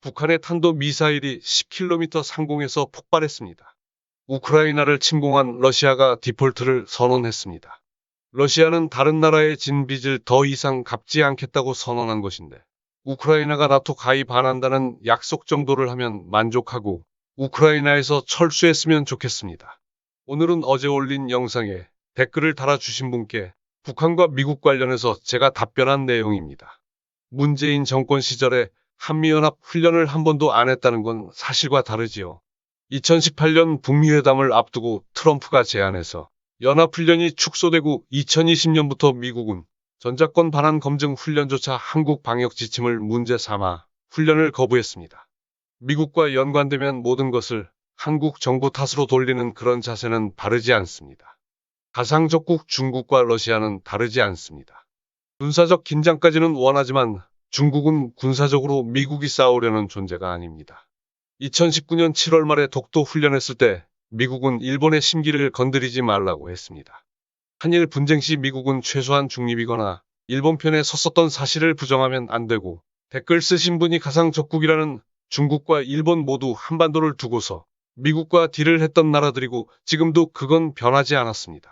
북한의 탄도미사일이 10km 상공에서 폭발했습니다. 우크라이나를 침공한 러시아가 디폴트를 선언했습니다. 러시아는 다른 나라의 진 빚을 더 이상 갚지 않겠다고 선언한 것인데, 우크라이나가 나토 가입 안 한다는 약속 정도를 하면 만족하고 우크라이나에서 철수했으면 좋겠습니다. 오늘은 어제 올린 영상에 댓글을 달아주신 분께 북한과 미국 관련해서 제가 답변한 내용입니다. 문재인 정권 시절에 한미연합 훈련을 한 번도 안 했다는 건 사실과 다르지요. 2018년 북미회담을 앞두고 트럼프가 제안해서 연합훈련이 축소되고 2020년부터 미국은 전자권 반환 검증 훈련조차 한국 방역 지침을 문제 삼아 훈련을 거부했습니다. 미국과 연관되면 모든 것을 한국 정부 탓으로 돌리는 그런 자세는 바르지 않습니다. 가상적국 중국과 러시아는 다르지 않습니다. 군사적 긴장까지는 원하지만 중국은 군사적으로 미국이 싸우려는 존재가 아닙니다. 2019년 7월 말에 독도 훈련했을 때 미국은 일본의 심기를 건드리지 말라고 했습니다. 한일 분쟁 시 미국은 최소한 중립이거나 일본 편에 섰었던 사실을 부정하면 안 되고, 댓글 쓰신 분이 가상적국이라는 중국과 일본 모두 한반도를 두고서 미국과 딜을 했던 나라들이고 지금도 그건 변하지 않았습니다.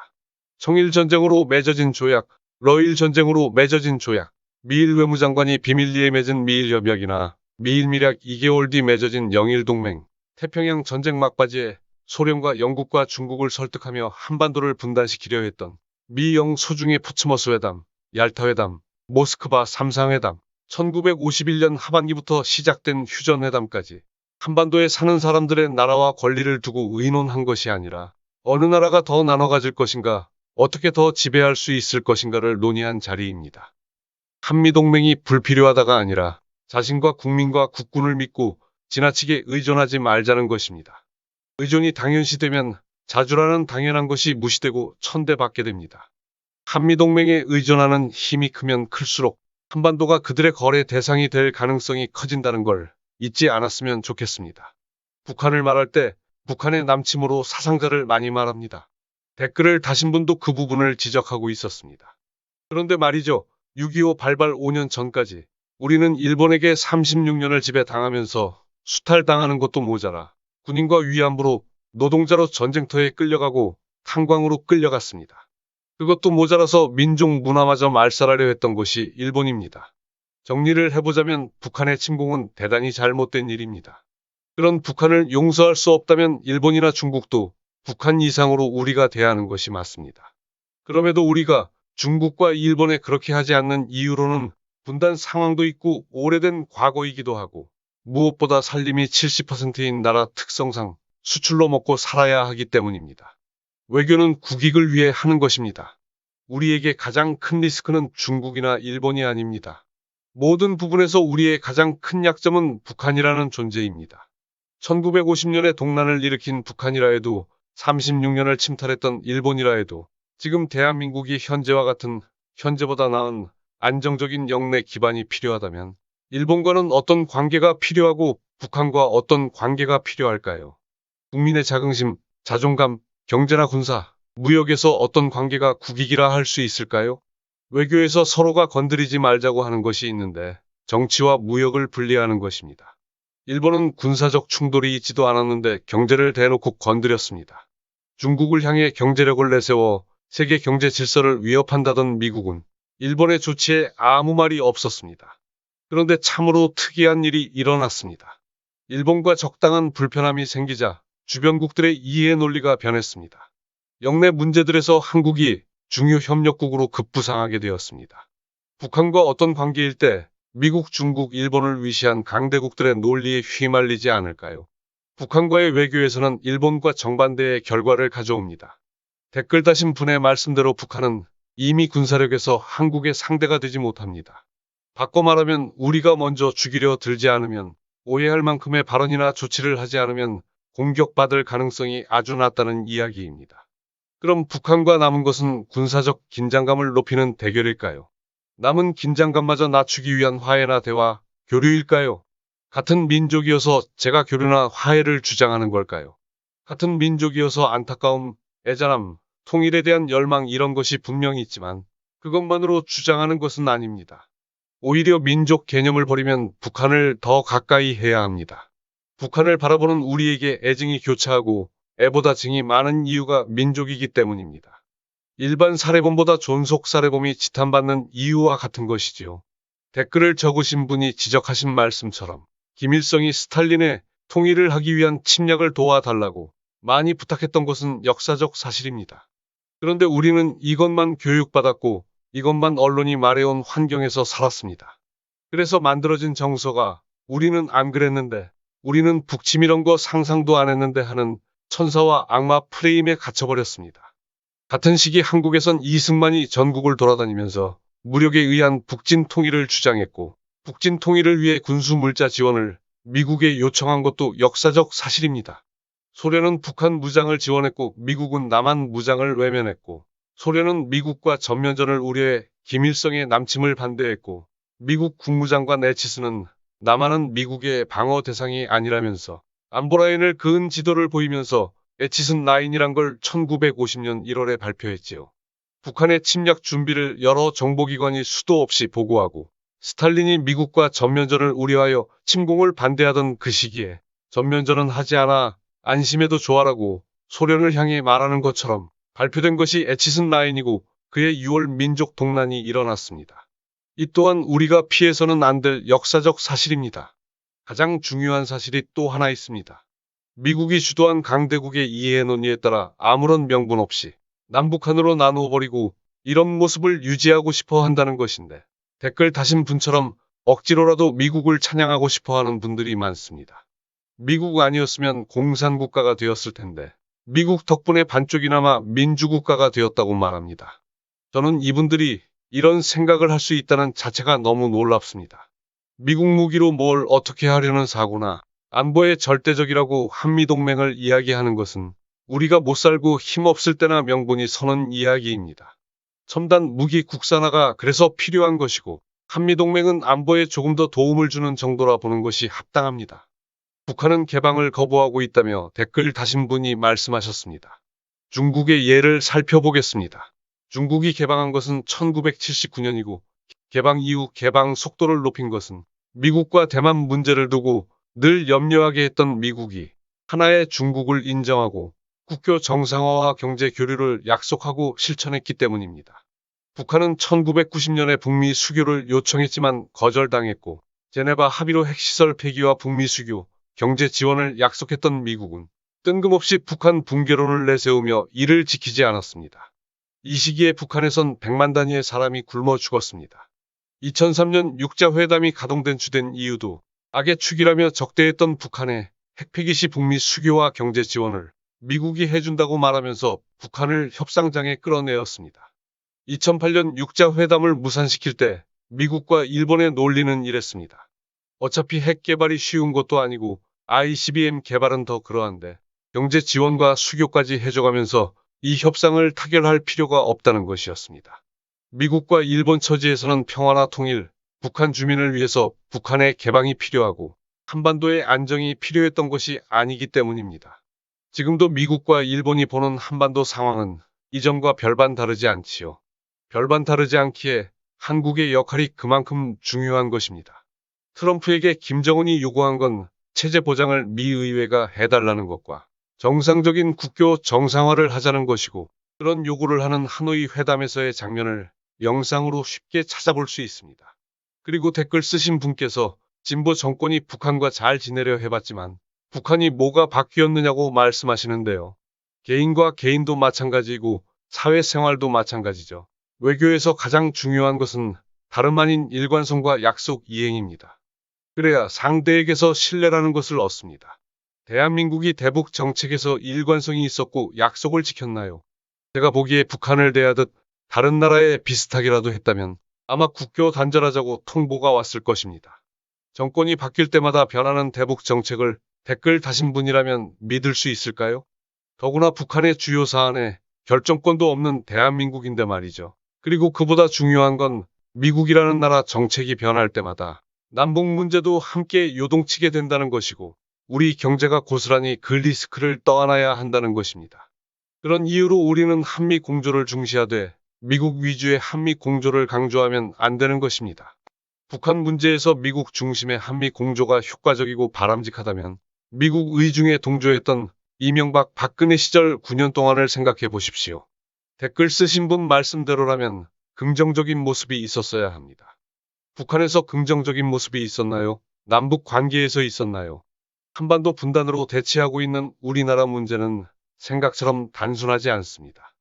청일전쟁으로 맺어진 조약, 러일전쟁으로 맺어진 조약, 미일 외무장관이 비밀리에 맺은 미일협약이나 미일미략 2개월 뒤 맺어진 영일동맹, 태평양 전쟁 막바지에 소련과 영국과 중국을 설득하며 한반도를 분단시키려 했던 미영 소중의 포츠머스 회담, 얄타회담, 모스크바 삼상회담, 1951년 하반기부터 시작된 휴전회담까지 한반도에 사는 사람들의 나라와 권리를 두고 의논한 것이 아니라 어느 나라가 더 나눠 가질 것인가, 어떻게 더 지배할 수 있을 것인가를 논의한 자리입니다. 한미동맹이 불필요하다가 아니라 자신과 국민과 국군을 믿고 지나치게 의존하지 말자는 것입니다. 의존이 당연시되면 자주라는 당연한 것이 무시되고 천대받게 됩니다. 한미동맹에 의존하는 힘이 크면 클수록 한반도가 그들의 거래 대상이 될 가능성이 커진다는 걸 잊지 않았으면 좋겠습니다. 북한을 말할 때 북한의 남침으로 사상자를 많이 말합니다. 댓글을 다신 분도 그 부분을 지적하고 있었습니다. 그런데 말이죠. 6.25 발발 5년 전까지 우리는 일본에게 36년을 지배당하면서 수탈당하는 것도 모자라 군인과 위안부로 노동자로 전쟁터에 끌려가고 탄광으로 끌려갔습니다. 그것도 모자라서 민족 문화마저 말살하려 했던 것이 일본입니다. 정리를 해보자면 북한의 침공은 대단히 잘못된 일입니다. 그런 북한을 용서할 수 없다면 일본이나 중국도 북한 이상으로 우리가 대하는 것이 맞습니다. 그럼에도 우리가 중국과 일본에 그렇게 하지 않는 이유로는 분단 상황도 있고 오래된 과거이기도 하고, 무엇보다 살림이 70%인 나라 특성상 수출로 먹고 살아야 하기 때문입니다. 외교는 국익을 위해 하는 것입니다. 우리에게 가장 큰 리스크는 중국이나 일본이 아닙니다. 모든 부분에서 우리의 가장 큰 약점은 북한이라는 존재입니다. 1950년에 동란을 일으킨 북한이라 해도 36년을 침탈했던 일본이라 해도 지금 대한민국이 현재와 같은, 현재보다 나은 안정적인 영내 기반이 필요하다면 일본과는 어떤 관계가 필요하고 북한과 어떤 관계가 필요할까요? 국민의 자긍심, 자존감, 경제나 군사, 무역에서 어떤 관계가 국익이라 할 수 있을까요? 외교에서 서로가 건드리지 말자고 하는 것이 있는데 정치와 무역을 분리하는 것입니다. 일본은 군사적 충돌이 있지도 않았는데 경제를 대놓고 건드렸습니다. 중국을 향해 경제력을 내세워 세계 경제 질서를 위협한다던 미국은 일본의 조치에 아무 말이 없었습니다. 그런데 참으로 특이한 일이 일어났습니다. 일본과 적당한 불편함이 생기자 주변국들의 이해 논리가 변했습니다. 영내 문제들에서 한국이 중요 협력국으로 급부상하게 되었습니다. 북한과 어떤 관계일 때 미국, 중국, 일본을 위시한 강대국들의 논리에 휘말리지 않을까요? 북한과의 외교에서는 일본과 정반대의 결과를 가져옵니다. 댓글 다신 분의 말씀대로 북한은 이미 군사력에서 한국의 상대가 되지 못합니다. 바꿔 말하면 우리가 먼저 죽이려 들지 않으면, 오해할 만큼의 발언이나 조치를 하지 않으면 공격받을 가능성이 아주 낮다는 이야기입니다. 그럼 북한과 남은 것은 군사적 긴장감을 높이는 대결일까요? 남은 긴장감마저 낮추기 위한 화해나 대화, 교류일까요? 같은 민족이어서 제가 교류나 화해를 주장하는 걸까요? 같은 민족이어서 안타까움, 애잔함, 통일에 대한 열망 이런 것이 분명히 있지만 그것만으로 주장하는 것은 아닙니다. 오히려 민족 개념을 버리면 북한을 더 가까이 해야 합니다. 북한을 바라보는 우리에게 애증이 교차하고 애보다 증이 많은 이유가 민족이기 때문입니다. 일반 살해범보다 존속 살해범이 지탄받는 이유와 같은 것이지요. 댓글을 적으신 분이 지적하신 말씀처럼 김일성이 스탈린의 통일을 하기 위한 침략을 도와달라고 많이 부탁했던 것은 역사적 사실입니다. 그런데 우리는 이것만 교육받았고 이것만 언론이 말해온 환경에서 살았습니다. 그래서 만들어진 정서가 우리는 안 그랬는데, 우리는 북침 이런 거 상상도 안 했는데 하는 천사와 악마 프레임에 갇혀버렸습니다. 같은 시기 한국에선 이승만이 전국을 돌아다니면서 무력에 의한 북진 통일을 주장했고, 북진 통일을 위해 군수 물자 지원을 미국에 요청한 것도 역사적 사실입니다. 소련은 북한 무장을 지원했고 미국은 남한 무장을 외면했고, 소련은 미국과 전면전을 우려해 김일성의 남침을 반대했고, 미국 국무장관 에치스는 남한은 미국의 방어 대상이 아니라면서 안보라인을 그은 지도를 보이면서 에치슨 라인이란 걸 1950년 1월에 발표했지요. 북한의 침략 준비를 여러 정보기관이 수도 없이 보고하고 스탈린이 미국과 전면전을 우려하여 침공을 반대하던 그 시기에 전면전은 하지 않아 안심해도 좋아라고 소련을 향해 말하는 것처럼 발표된 것이 에치슨 라인이고 그해 6월 민족 동란이 일어났습니다. 이 또한 우리가 피해서는 안 될 역사적 사실입니다. 가장 중요한 사실이 또 하나 있습니다. 미국이 주도한 강대국의 이해 논의에 따라 아무런 명분 없이 남북한으로 나누어 버리고 이런 모습을 유지하고 싶어 한다는 것인데, 댓글 다신 분처럼 억지로라도 미국을 찬양하고 싶어 하는 분들이 많습니다. 미국 아니었으면 공산국가가 되었을 텐데 미국 덕분에 반쪽이나마 민주국가가 되었다고 말합니다. 저는 이분들이 이런 생각을 할 수 있다는 자체가 너무 놀랍습니다. 미국 무기로 뭘 어떻게 하려는 사고나 안보에 절대적이라고 한미동맹을 이야기하는 것은 우리가 못 살고 힘없을 때나 명분이 서는 이야기입니다. 첨단 무기 국산화가 그래서 필요한 것이고 한미동맹은 안보에 조금 더 도움을 주는 정도라 보는 것이 합당합니다. 북한은 개방을 거부하고 있다며 댓글 다신 분이 말씀하셨습니다. 중국의 예를 살펴보겠습니다. 중국이 개방한 것은 1979년이고 개방 이후 개방 속도를 높인 것은 미국과 대만 문제를 두고 늘 염려하게 했던 미국이 하나의 중국을 인정하고 국교 정상화와 경제 교류를 약속하고 실천했기 때문입니다. 북한은 1990년에 북미 수교를 요청했지만 거절당했고 제네바 합의로 핵시설 폐기와 북미 수교, 경제 지원을 약속했던 미국은 뜬금없이 북한 붕괴론을 내세우며 이를 지키지 않았습니다. 이 시기에 북한에선 100만 단위의 사람이 굶어 죽었습니다. 2003년 육자회담이 가동된 주된 이유도 악의 축이라며 적대했던 북한의 핵폐기 시 북미 수교와 경제 지원을 미국이 해준다고 말하면서 북한을 협상장에 끌어내었습니다. 2008년 육자회담을 무산시킬 때 미국과 일본의 논리는 이랬습니다. 어차피 핵 개발이 쉬운 것도 아니고 ICBM 개발은 더 그러한데 경제 지원과 수교까지 해줘가면서 이 협상을 타결할 필요가 없다는 것이었습니다. 미국과 일본 처지에서는 평화나 통일, 북한 주민을 위해서 북한의 개방이 필요하고 한반도의 안정이 필요했던 것이 아니기 때문입니다. 지금도 미국과 일본이 보는 한반도 상황은 이전과 별반 다르지 않지요. 별반 다르지 않기에 한국의 역할이 그만큼 중요한 것입니다. 트럼프에게 김정은이 요구한 건 체제 보장을 미 의회가 해달라는 것과 정상적인 국교 정상화를 하자는 것이고, 그런 요구를 하는 하노이 회담에서의 장면을 영상으로 쉽게 찾아볼 수 있습니다. 그리고 댓글 쓰신 분께서 진보 정권이 북한과 잘 지내려 해봤지만 북한이 뭐가 바뀌었느냐고 말씀하시는데요. 개인과 개인도 마찬가지이고 사회생활도 마찬가지죠. 외교에서 가장 중요한 것은 다름 아닌 일관성과 약속 이행입니다. 그래야 상대에게서 신뢰라는 것을 얻습니다. 대한민국이 대북 정책에서 일관성이 있었고 약속을 지켰나요? 제가 보기에 북한을 대하듯 다른 나라에 비슷하게라도 했다면 아마 국교 단절하자고 통보가 왔을 것입니다. 정권이 바뀔 때마다 변하는 대북 정책을 댓글 다신 분이라면 믿을 수 있을까요? 더구나 북한의 주요 사안에 결정권도 없는 대한민국인데 말이죠. 그리고 그보다 중요한 건 미국이라는 나라 정책이 변할 때마다 남북 문제도 함께 요동치게 된다는 것이고, 우리 경제가 고스란히 그 리스크를 떠안아야 한다는 것입니다. 그런 이유로 우리는 한미 공조를 중시하되 미국 위주의 한미 공조를 강조하면 안 되는 것입니다. 북한 문제에서 미국 중심의 한미 공조가 효과적이고 바람직하다면 미국 의중에 동조했던 이명박 박근혜 시절 9년 동안을 생각해 보십시오. 댓글 쓰신 분 말씀대로라면 긍정적인 모습이 있었어야 합니다. 북한에서 긍정적인 모습이 있었나요? 남북 관계에서 있었나요? 한반도 분단으로 대치하고 있는 우리나라 문제는 생각처럼 단순하지 않습니다.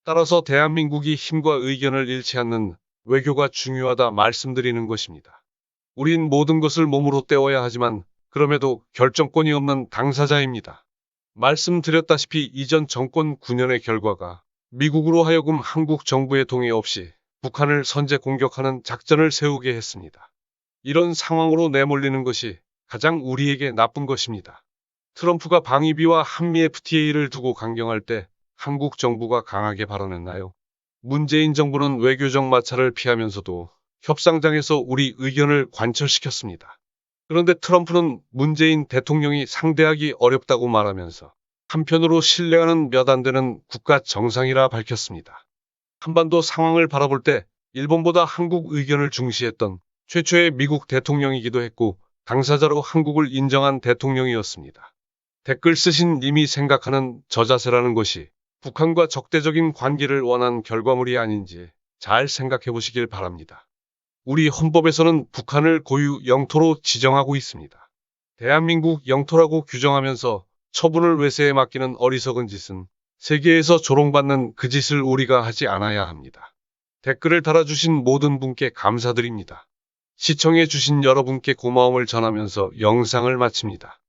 따라서 대한민국이 힘과 의견을 잃지 않는 외교가 중요하다 말씀드리는 것입니다. 우린 모든 것을 몸으로 때워야 하지만 그럼에도 결정권이 없는 당사자입니다. 말씀드렸다시피 이전 정권 9년의 결과가 미국으로 하여금 한국 정부의 동의 없이 북한을 선제 공격하는 작전을 세우게 했습니다. 이런 상황으로 내몰리는 것이 가장 우리에게 나쁜 것입니다. 트럼프가 방위비와 한미 FTA를 두고 강경할 때 한국 정부가 강하게 발언했나요? 문재인 정부는 외교적 마찰을 피하면서도 협상장에서 우리 의견을 관철시켰습니다. 그런데 트럼프는 문재인 대통령이 상대하기 어렵다고 말하면서 한편으로 신뢰하는 몇 안 되는 국가 정상이라 밝혔습니다. 한반도 상황을 바라볼 때 일본보다 한국 의견을 중시했던 최초의 미국 대통령이기도 했고 당사자로 한국을 인정한 대통령이었습니다. 댓글 쓰신 님이 생각하는 저 자세라는 것이 북한과 적대적인 관계를 원한 결과물이 아닌지 잘 생각해 보시길 바랍니다. 우리 헌법에서는 북한을 고유 영토로 지정하고 있습니다. 대한민국 영토라고 규정하면서 처분을 외세에 맡기는 어리석은 짓은 세계에서 조롱받는 그 짓을 우리가 하지 않아야 합니다. 댓글을 달아주신 모든 분께 감사드립니다. 시청해주신 여러분께 고마움을 전하면서 영상을 마칩니다.